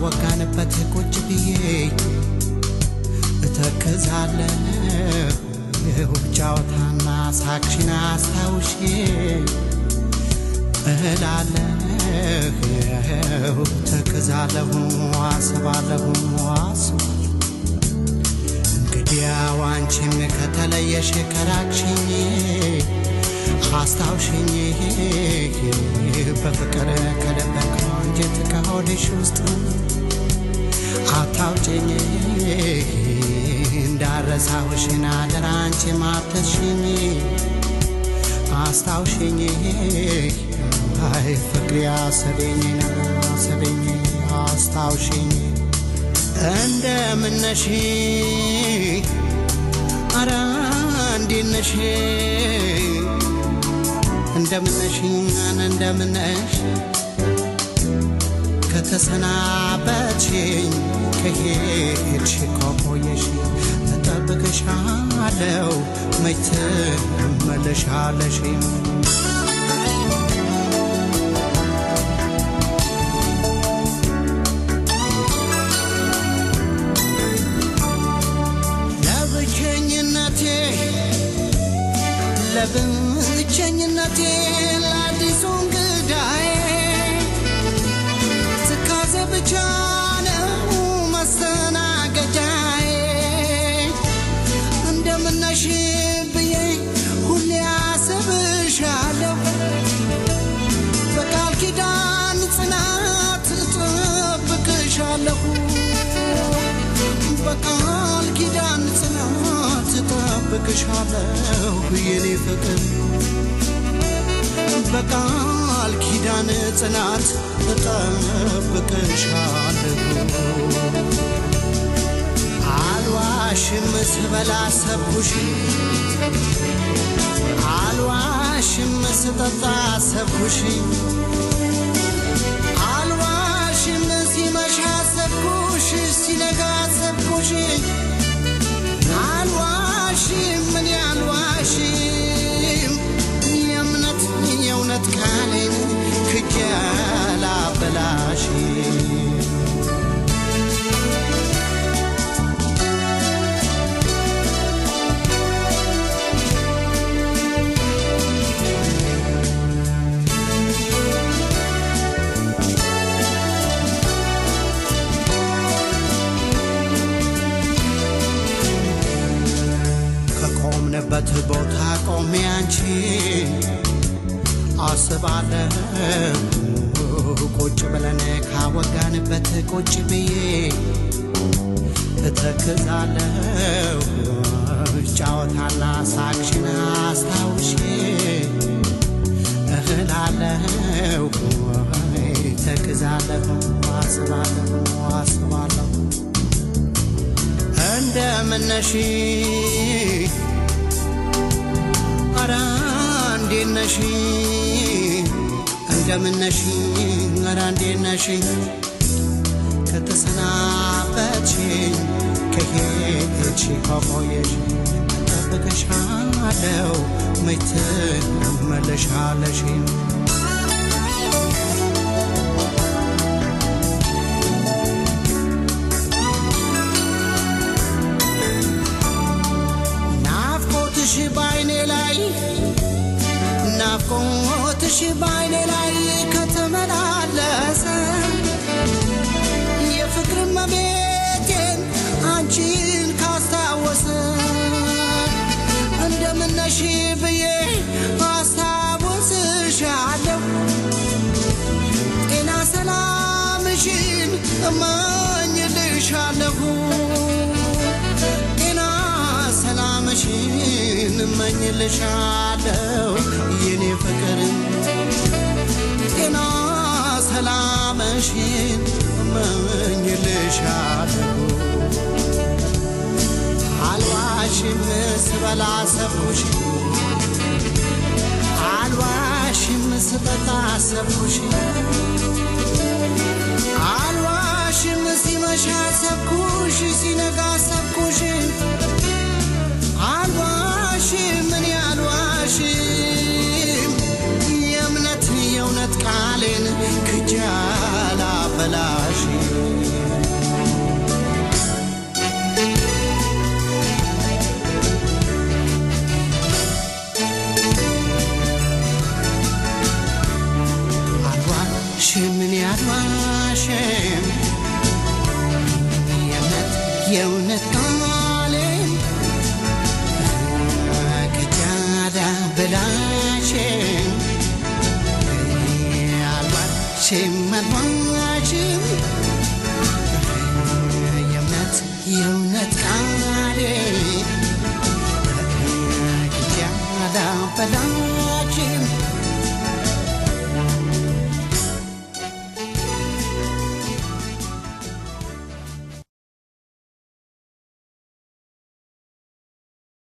ካወጋንበት ቁጭ ብዬ እተክዛለሁ ጫወታና ሳቅሽን አስታውሼ እላለሁ እተክዛለሁ አስባለሁ እንግዲያው አንቺም ከተለየሽ ከራቅሽኝ አስታውሽኝ በፍቅር ከደበቀው አንጀት ከሆድሽ ውስጥ አታውጪኝ እንዳረሳሁሽን አደራ አንቺም አትርሽኝ አስታውሽኝ አይ ፍቅሬ አሰበኝ አስታውሽኝ እንደምን ነሽ ኧረ እንዴት ነሽ እንደምን ነሽ ከተሰናበትሽኝ ከሄድሽ ቆየሽ እጠብቅሻለሁ መች ትመለሻለሽ ለብቸኝነቴ ለአዲሱ እንግዳዬ ትካዜ ብቻ ነው መስተናገጃዬ እንደምን ነሽ ብዬ ሁሌ አስብሻለሁ በቃል ኪዳን ጽናት እጠብቅሻለሁ በቃል ኪዳን ጽናት እጠብቅሻለሁ የኔ ፍቅር በቃል ኪዳን ጽናት እጠብቅሻለሁ አልዋሽም ስበላ ሰብኩሽ አልዋሽም ስጠጣ ሰብኩሽ አልዋሽም ሲመሻ ሰብኩሽ ሲነጋ ሰብኩሽ አልዋሽም ምን አልዋሽም የእውነት ቃሌን ክጄ አላበላሽም ከቆምንበት ቦታ ቆሜ አንቺን አስባለሁ ቁጭ ብለን ካወጋንበት ቁጭ ብዬ እተክዛለሁ ጫወታና ሳቅሽን አስታውሼ እላለሁ እተክዛለሁ አስባለሁ እንደምን ነሽ ኧረ እንዴት ነሽ እንደምን ነሽ ኧረ እንዴት ነሽ ከተሰናበትሽኝ ከሄድሽ ቆየሽ እጠብቅሻለሁ መች ትመለሻለሽ ናፍቆትሽ ባይኔ ላይ ከተመላለሰ የፍቅር መቤቴን አንቺን ካስታወሰ እንደምን ነሽ ብዬ አስታውስሻለሁ ጤና ሰላምሽን እመኝልሻለሁ ጤና ሰላምሽን እመኝልሻለሁ የኔ ፍቅር ጤና ሰላምሽን እመኝልሻለሁ አልዋሽም ስበላ ሰብኩሽ አልዋሽም ስጠጣ ሰብኩሽ አልዋሽም ሲመሻ ሰብኩሽ ሲነጋ ሰብኩሽ አልዋሽም ምን አልዋሽም የእውነት ቃሌን ክጄ አላበላሽም አልዋሽም የእውነት ቃሌን ከጃዳ በላሽም አልዋሽም የእውነት